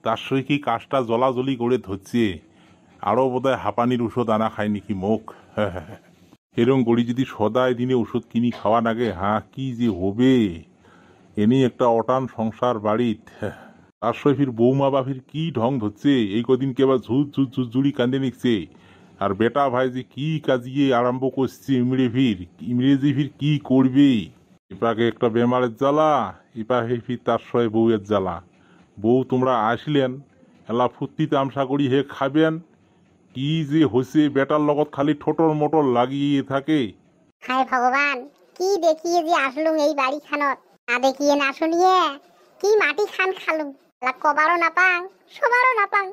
তার সঙ্গে কি কাজটা জলাজলি করে ধরছে, আরো বোধহয় হাঁপানির ওষুধ আনা খায় নাকি মুখ। এরম করি যদি সদায় দিনে ওষুধ কিনি খাওয়া লাগে, কি যে হবে। এনে একটা অটান সংসার বাড়িত, তার সঙ্গে ফির বৌমা বাফির কি ঢং ধরছে, এই কদিন কে আবার ঝুড়ি কান্দে নিচ্ছে। আর বেটা ভাই যে কি কাজিয়ে আরম্ভ করছে ইংরেজি ফির কি করবে। ইপাকে একটা বেমারের জ্বালা, ইপাকে ফির তার সঙ্গে বউয়ের জ্বালা। বউ তোমরা আসলেন, এলা ফুর্তি তামসা করি হে খাবেন, কি যে হয়েছে বেটার লগত খালি ঠোঁটর মোটর লাগিয়ে থাকে। হায় ভগবান, কি দেখিয়ে যে আসলুম এই বাড়ি খানত, না দেখিয়ে না শুনিয়ে কি মাটি খান খালুম, কবারও না পাং সবারও না পাং।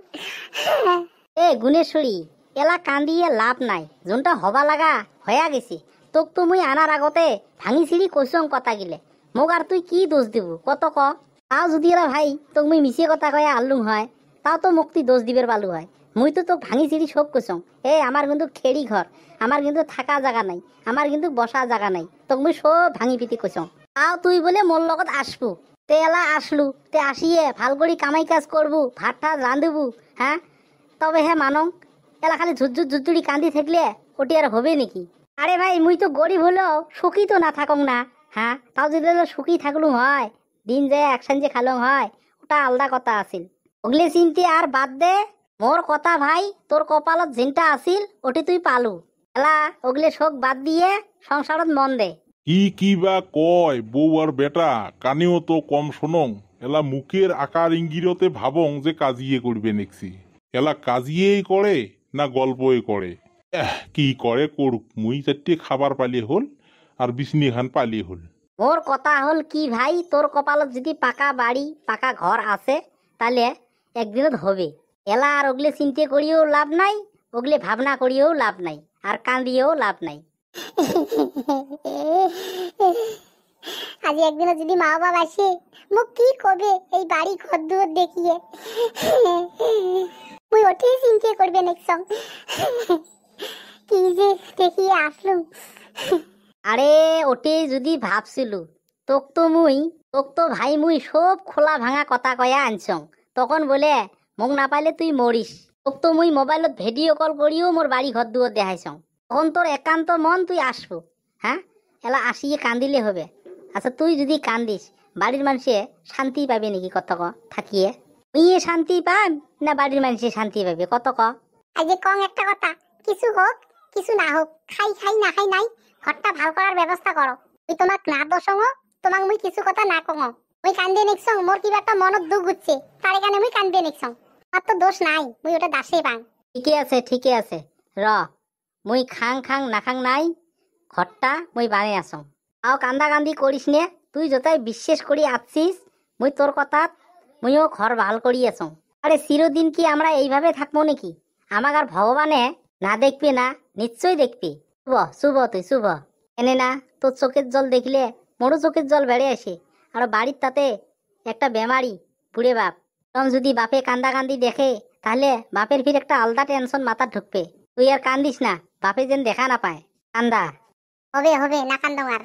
এ গুণেশ্বরী, এলা কান্দিয়ে লাভ নাই, যোনটা হবা লাগা হয়া গেছি। তোক তো মুই আনার আগতে ভাঙি ছিড়ি কৈছং কথা গিলে, মোক আর তুই কি দোষ দিব কত ক। তাও যদি এলা ভাই তোক মুই মিছিয়ে কথা কয়ে আনলুম হয়, তাও তো মুক্তি দোষ দিবের পালু হয়। মুই তো তোক ভাঙি ছিড়ি সব কৈছং, আমার কিন্তু খেড়ি ঘর, আমার কিন্তু থাকা জায়গা নাই, আমার কিন্তু বসা জায়গা নাই, তোক মুই সব ভাঙি পিটি কৈছং। তাও তুই বলে মোর লগত আসবু, তে এলা আসলু, তে আসিয়ে ভাল করে কামাই কাজ করবু, ভাত ঠাত রাঁধবু, তবে মানং। এলা খালি ঝুরঝুরি কান্দি থাকলে ওটি আর হবে নাকি? আরে ভাই মুই তো গরিব হলেও সুখী তো না থাকং না। তাও যদি সুখী থাকলুম হয়, দিন যায় একসান যে খালং হয়, ওটা আলাদা কথা আছিল। ওগলে চিন্তি আর বাদ দে, মোর কথা ভাই তোর কপালত যেনটা আছিল ওটি তুই পালু। এলা ওগলে শোক বাদ দিয়ে সংসারত মন দে। কি বা কয় বউ আর বেটা, কানেও তো কম শোনং। এলা মুখের আকার ইঙ্গিরতে ভাবং যে কাজিয়ে করবে নেক্সি। এলা কাজিয়েই করে না গল্পই করে, কি করে করুক, মুই চারটে খাবার পালিয়ে হল আর বিছনি খান পালিয়ে হল। মোর কথা হল কি ভাই, তোর কপালত যদি পাকা বাড়ি পাকা ঘর আছে তাহলে একদিনত হবে। এলা আর ওগলে চিন্তা করিও লাভ নাই, ওগলে ভাবনা করিও লাভ নাই, আর কান্দিয়েও লাভ নাই। আজি একদিন যদি মা বাবা আসে, মুখ কি করবে এই বাড়ি ঘর দুয়ার দেখিয়ে। মুই ওঠে চিন্তা করবে নেক্সং, কি যে দেখিয়ে আসলুম। আরে ওটে যদি ভাবছিলু, তোক তো ভাই মুই সব খোলা ভাঙা কথা কয়া আনছং, তখন বলে মোক না পাইলে তুই মরিস। তোক তো মুই মোবাইলত ভিডিও কল করিও মোর বাড়ি ঘর দুয়ার দেখাইছং, তখন তোর একান্ত মন তুই আসবো। এলা আসিয়ে কান্দিলে হবে? আচ্ছা তুই যদি কান্দিস, বাড়ির মানুষে শান্তি পাবে নাকি কত ক থাকিয়ে? তুইয়ে শান্তি পান না বাড়ির মানুষে শান্তি পাবে কত ক? আজ কং একটা কথা, কিছু হোক কিছু না হোক, খাই না খাই নাই, ঘরটা ভাল করার ব্যবস্থা করো। তুই তোমাক না দোষং, তোমাক মুই কিছু কথা না কং, মুই কান্দে নেক্সং, মোর কিবা একটা মনত দুঃখ হচ্ছে, তার এখানে মুই কান্দে নেক্সং। আর তো দোষ নাই, মুই ওটা দাসে পাং। ঠিকই আছে র, মুই খাং না খাং নাই, ঘরটা মুই বানে আসং। আও কান্দা কান্দি করিস নে, তুই যতাই বিশ্বাস করি আসছিস মুই তোর কথাত, মুইও ঘর ভাল করি আসং। আরে চিরদিন কি আমরা এইভাবে থাকবো নাকি? আমাক আর ভগবানে না দেখবে না? নিশ্চয়ই দেখবি। শুভ তুই শুভ। এনে না তোর চোখের জল দেখলে মোরও চোখের জল বেড়ে আসে। আর বাড়ির তাতে একটা বেমারি বুড়ে বাপ, তখন যদি বাপে কান্দা কান্দি দেখে, তাহলে বাপের ফির একটা আলাদা টেনশন মাথা ঢুকবে। তুই আর কান্দিস না, বাপে যেন দেখা না পায় কান্দা। হবে না কান্দং আর।